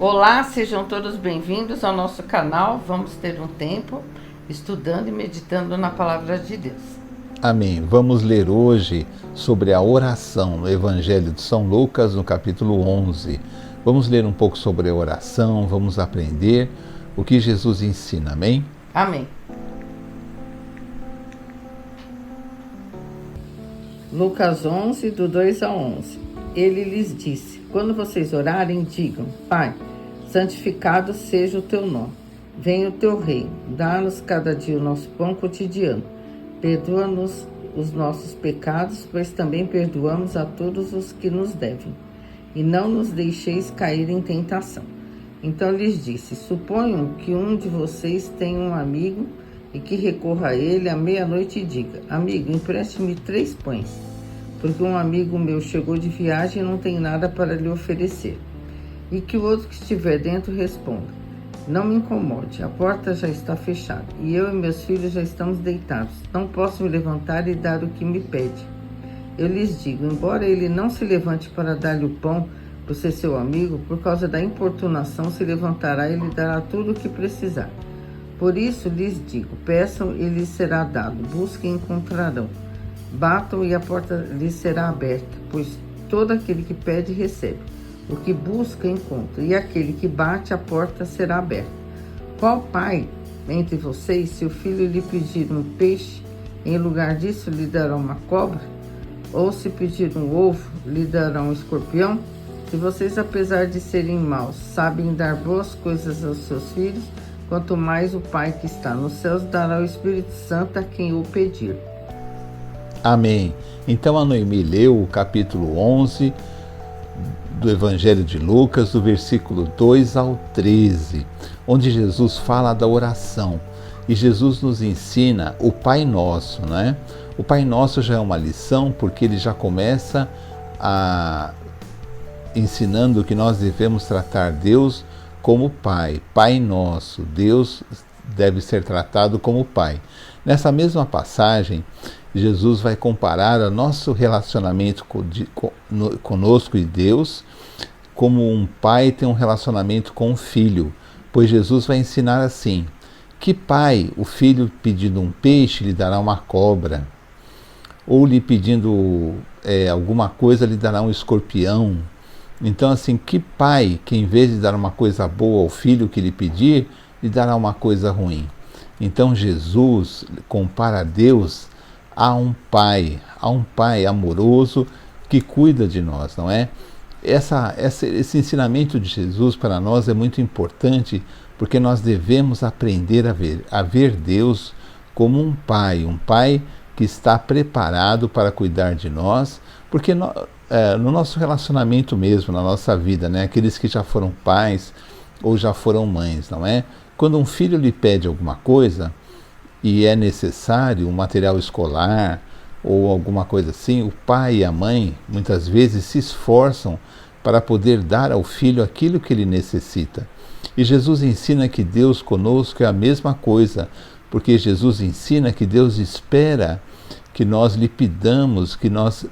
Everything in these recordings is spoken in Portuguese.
Olá, sejam todos bem-vindos ao nosso canal. Vamos ter um tempo estudando e meditando na Palavra de Deus. Amém. Vamos ler hoje sobre a oração no Evangelho de São Lucas, no capítulo 11. Vamos ler um pouco sobre a oração, vamos aprender o que Jesus ensina. Amém? Amém. Lucas 11, do 2 a 11. Ele lhes disse: quando vocês orarem, digam: Pai, santificado seja o teu nome. Venha o teu reino. Dá-nos cada dia o nosso pão cotidiano. Perdoa-nos os nossos pecados, pois também perdoamos a todos os que nos devem. E não nos deixeis cair em tentação. Então lhes disse: suponham que um de vocês tenha um amigo e que recorra a ele à meia-noite e diga: amigo, empreste-me 3 pães, porque um amigo meu chegou de viagem e não tem nada para lhe oferecer. E que o outro que estiver dentro responda: não me incomode, a porta já está fechada, e eu e meus filhos já estamos deitados. Não posso me levantar e dar o que me pede. Eu lhes digo, embora ele não se levante para dar-lhe o pão, por ser seu amigo, por causa da importunação se levantará e lhe dará tudo o que precisar. Por isso lhes digo, peçam e lhes será dado, busquem e encontrarão. Batam e a porta lhes será aberta, pois todo aquele que pede recebe, o que busca encontra, e aquele que bate a porta será aberta. Qual pai entre vocês, se o filho lhe pedir um peixe, em lugar disso lhe dará uma cobra? Ou se pedir um ovo, lhe dará um escorpião? Se vocês, apesar de serem maus, sabem dar boas coisas aos seus filhos, quanto mais o Pai que está nos céus dará o Espírito Santo a quem o pedir. Amém. Então a Noemi leu o capítulo 11 do Evangelho de Lucas, do versículo 2 ao 13, onde Jesus fala da oração. E Jesus nos ensina o Pai Nosso, né? O Pai Nosso já é uma lição, porque ele já começa ensinando que nós devemos tratar Deus como Pai. Pai Nosso, Deus deve ser tratado como Pai. Nessa mesma passagem, Jesus vai comparar o nosso relacionamento conosco e Deus como um pai tem um relacionamento com um filho, pois Jesus vai ensinar assim: que pai, o filho pedindo um peixe, lhe dará uma cobra, ou lhe pedindo alguma coisa, lhe dará um escorpião. Então, assim, que pai que em vez de dar uma coisa boa ao filho que lhe pedir, lhe dará uma coisa ruim? Então Jesus compara Deus a um pai amoroso que cuida de nós, não é? Esse ensinamento de Jesus para nós é muito importante, porque nós devemos aprender a ver Deus como um pai que está preparado para cuidar de nós, porque no nosso relacionamento mesmo, na nossa vida, né? Aqueles que já foram pais ou já foram mães, não é? Quando um filho lhe pede alguma coisa e é necessário um material escolar ou alguma coisa assim, o pai e a mãe muitas vezes se esforçam para poder dar ao filho aquilo que ele necessita. E Jesus ensina que Deus conosco é a mesma coisa, porque Jesus ensina que Deus espera que nós lhe pidamos, que nós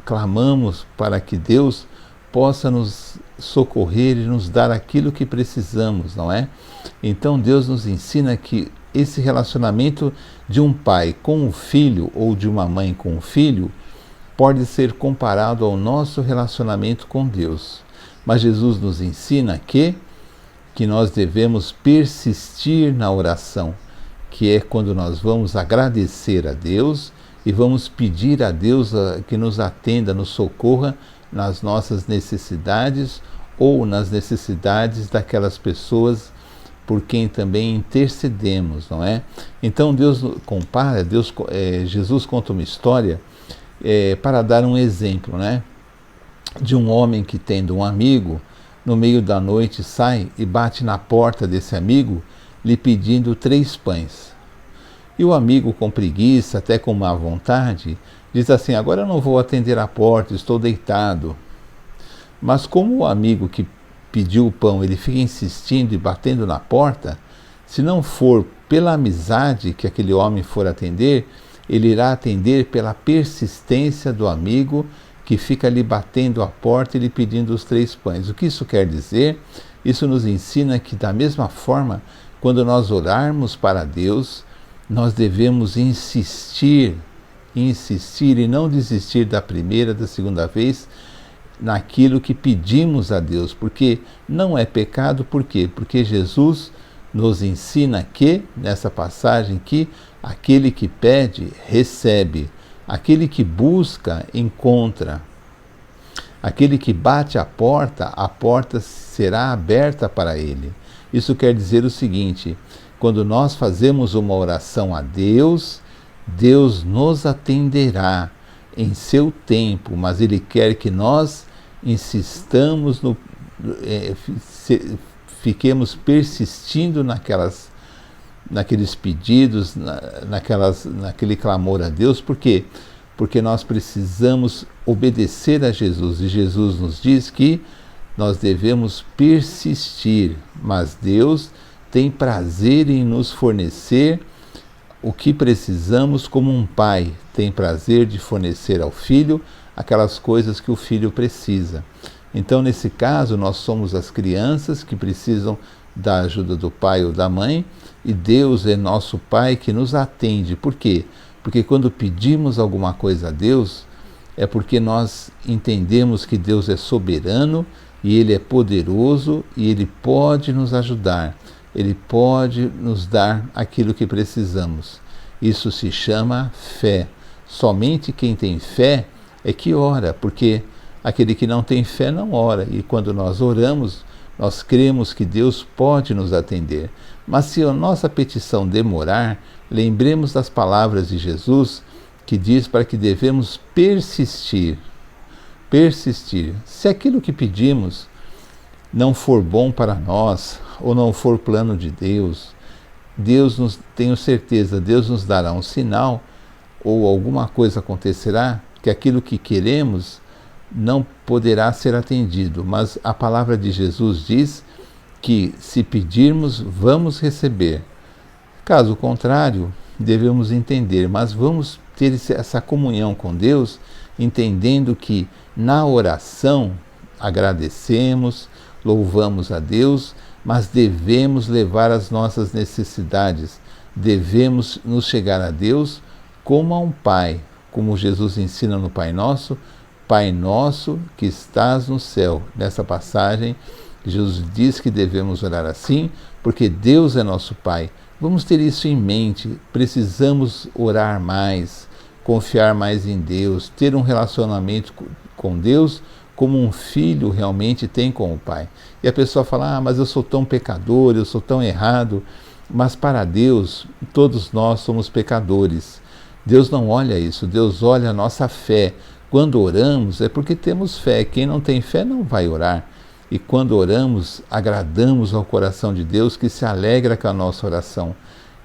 clamamos para que Deus possa nos socorrer e nos dar aquilo que precisamos, não é? Então Deus nos ensina que esse relacionamento de um pai com o filho ou de uma mãe com o filho pode ser comparado ao nosso relacionamento com Deus. Mas Jesus nos ensina que nós devemos persistir na oração, que é quando nós vamos agradecer a Deus e vamos pedir a Deus que nos atenda, nos socorra nas nossas necessidades ou nas necessidades daquelas pessoas por quem também intercedemos, não é? Então Jesus conta uma história para dar um exemplo, né? De um homem que, tendo um amigo, no meio da noite sai e bate na porta desse amigo, lhe pedindo 3 pães. E o amigo, com preguiça, até com má vontade, diz assim: agora eu não vou atender a porta, estou deitado. Mas como o amigo que pediu o pão, ele fica insistindo e batendo na porta, se não for pela amizade que aquele homem for atender, ele irá atender pela persistência do amigo que fica ali batendo a porta e lhe pedindo os 3 pães. O que isso quer dizer? Isso nos ensina que, da mesma forma, quando nós orarmos para Deus, nós devemos insistir e não desistir da primeira, da segunda vez, naquilo que pedimos a Deus, porque não é pecado. Por quê? Porque Jesus nos ensina que, nessa passagem, que aquele que pede, recebe, aquele que busca, encontra, aquele que bate a porta será aberta para ele. Isso quer dizer o seguinte: quando nós fazemos uma oração a Deus, Deus nos atenderá em seu tempo, mas Ele quer que nós insistamos, fiquemos persistindo naqueles pedidos, naquele clamor a Deus. Por quê? Porque nós precisamos obedecer a Jesus, e Jesus nos diz que nós devemos persistir, mas Deus tem prazer em nos fornecer o que precisamos, como um pai tem prazer de fornecer ao filho aquelas coisas que o filho precisa. Então, nesse caso, nós somos as crianças que precisam da ajuda do pai ou da mãe, e Deus é nosso pai que nos atende. Por quê? Porque quando pedimos alguma coisa a Deus, é porque nós entendemos que Deus é soberano e Ele é poderoso e Ele pode nos ajudar. Ele pode nos dar aquilo que precisamos. Isso se chama fé. Somente quem tem fé é que ora, porque aquele que não tem fé não ora. E quando nós oramos, nós cremos que Deus pode nos atender. Mas se a nossa petição demorar, lembremos das palavras de Jesus, que diz para que devemos persistir. Persistir. Se aquilo que pedimos não for bom para nós, ou não for plano de Deus, tenho certeza, Deus nos dará um sinal, ou alguma coisa acontecerá, que aquilo que queremos não poderá ser atendido. Mas a palavra de Jesus diz que, se pedirmos, vamos receber. Caso contrário, devemos entender, mas vamos ter essa comunhão com Deus, entendendo que na oração agradecemos, louvamos a Deus, mas devemos levar as nossas necessidades, devemos nos chegar a Deus como a um Pai, como Jesus ensina no Pai Nosso que estás no céu. Nessa passagem, Jesus diz que devemos orar assim, porque Deus é nosso Pai. Vamos ter isso em mente, precisamos orar mais, confiar mais em Deus, ter um relacionamento com Deus como um filho realmente tem com o pai. E a pessoa fala, mas eu sou tão pecador, eu sou tão errado. Mas para Deus, todos nós somos pecadores. Deus não olha isso, Deus olha a nossa fé. Quando oramos é porque temos fé. Quem não tem fé não vai orar. E quando oramos, agradamos ao coração de Deus, que se alegra com a nossa oração.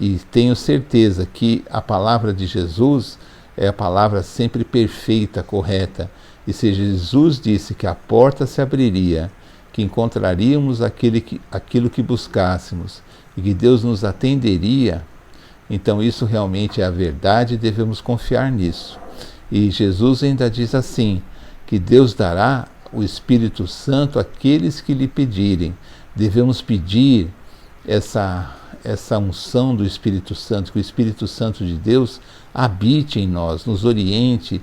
E tenho certeza que a palavra de Jesus é a palavra sempre perfeita, correta. E se Jesus disse que a porta se abriria, que encontraríamos aquilo que buscássemos e que Deus nos atenderia, então isso realmente é a verdade e devemos confiar nisso. E Jesus ainda diz assim, que Deus dará o Espírito Santo àqueles que lhe pedirem. Devemos pedir essa unção do Espírito Santo, que o Espírito Santo de Deus habite em nós, nos oriente,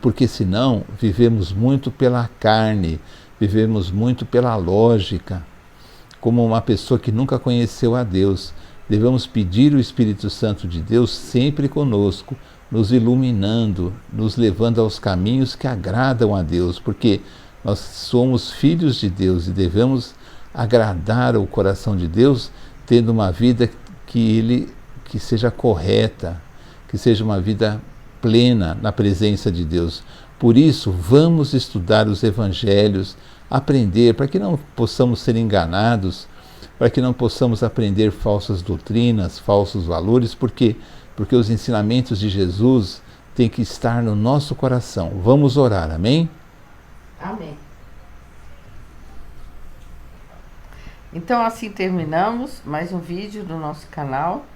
porque senão vivemos muito pela carne, vivemos muito pela lógica, como uma pessoa que nunca conheceu a Deus. Devemos pedir o Espírito Santo de Deus sempre conosco, nos iluminando, nos levando aos caminhos que agradam a Deus, porque nós somos filhos de Deus e devemos agradar o coração de Deus, tendo uma vida que seja correta, que seja uma vida plena na presença de Deus. Por isso, vamos estudar os evangelhos, aprender, para que não possamos ser enganados, para que não possamos aprender falsas doutrinas, falsos valores, porque os ensinamentos de Jesus têm que estar no nosso coração. Vamos orar, amém? Amém. Então, assim terminamos mais um vídeo do nosso canal.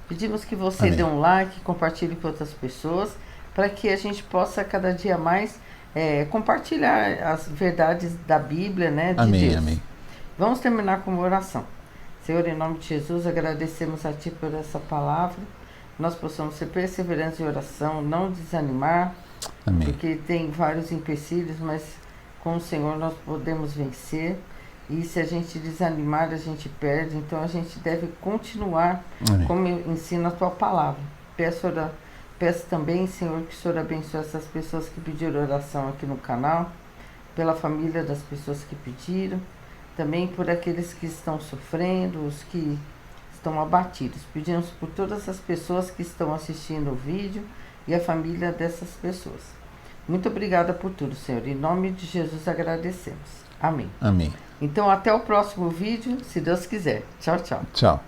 Pedimos que você dê um like, compartilhe com outras pessoas, para que a gente possa cada dia mais compartilhar as verdades da Bíblia, né, de Amém, Deus. amém. Vamos terminar com uma oração. Senhor, em nome de Jesus, agradecemos a Ti por essa palavra. Nós possamos ser perseverantes em oração, não desanimar, Amém. porque tem vários empecilhos, mas com o Senhor nós podemos vencer. E se a gente desanimar, a gente perde. Então a gente deve continuar, Amém. como ensina a Tua palavra. Peço também, Senhor, que o Senhor abençoe essas pessoas que pediram oração aqui no canal, pela família das pessoas que pediram, também por aqueles que estão sofrendo, os que estão abatidos. Pedimos por todas as pessoas que estão assistindo o vídeo e a família dessas pessoas. Muito obrigada por tudo, Senhor. Em nome de Jesus agradecemos. Amém. Amém. Então, até o próximo vídeo, se Deus quiser. Tchau, tchau. Tchau.